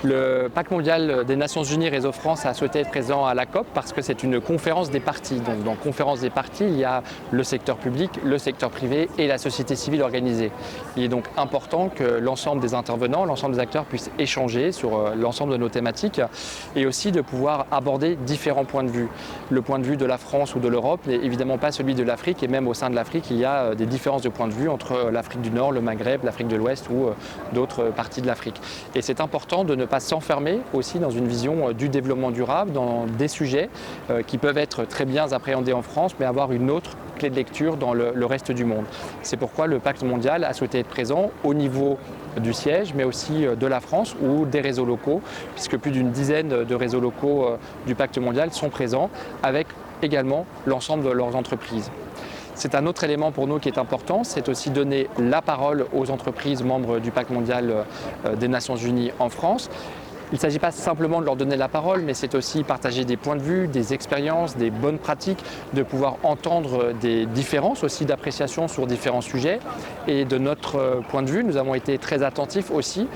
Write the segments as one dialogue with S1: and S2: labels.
S1: Le Pacte mondial des Nations Unies Réseau France a souhaité être présent à la COP parce que c'est une conférence des parties. Donc, dans la conférence des parties, il y a le secteur public, le secteur privé et la société civile organisée. Il est donc important que l'ensemble des intervenants, l'ensemble des acteurs puissent échanger sur l'ensemble de nos thématiques et aussi de pouvoir aborder différents points de vue. Le point de vue de la France ou de l'Europe n'est évidemment pas celui de l'Afrique, et même au sein de l'Afrique, il y a des différences de point de vue entre l'Afrique du Nord, le Maghreb, l'Afrique de l'Ouest ou d'autres parties de l'Afrique. Et c'est important de ne pas s'enfermer aussi dans une vision du développement durable, dans des sujets qui peuvent être très bien appréhendés en France, mais avoir une autre clé de lecture dans le reste du monde. C'est pourquoi le Pacte mondial a souhaité être présent au niveau du siège, mais aussi de la France ou des réseaux locaux, puisque plus d'une dizaine de réseaux locaux du Pacte mondial sont présents, avec également l'ensemble de leurs entreprises. C'est un autre élément pour nous qui est important, c'est aussi donner la parole aux entreprises membres du Pacte mondial des Nations Unies en France. Il ne s'agit pas simplement de leur donner la parole, mais c'est aussi partager des points de vue, des expériences, des bonnes pratiques, de pouvoir entendre des différences aussi d'appréciation sur différents sujets. Et de notre point de vue, nous avons été très attentifs aussi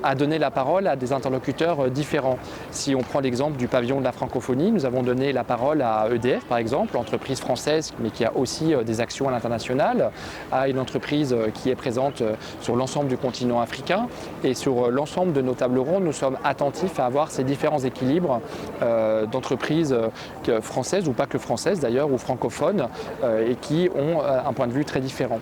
S1: à donner la parole à des interlocuteurs différents. Si on prend l'exemple du pavillon de la francophonie, nous avons donné la parole à EDF par exemple, entreprise française mais qui a aussi des actions à l'international, à une entreprise qui est présente sur l'ensemble du continent africain, et sur l'ensemble de nos tables rondes, nous sommes attentifs à avoir ces différents équilibres d'entreprises françaises ou pas que françaises d'ailleurs, ou francophones, et qui ont un point de vue très différent.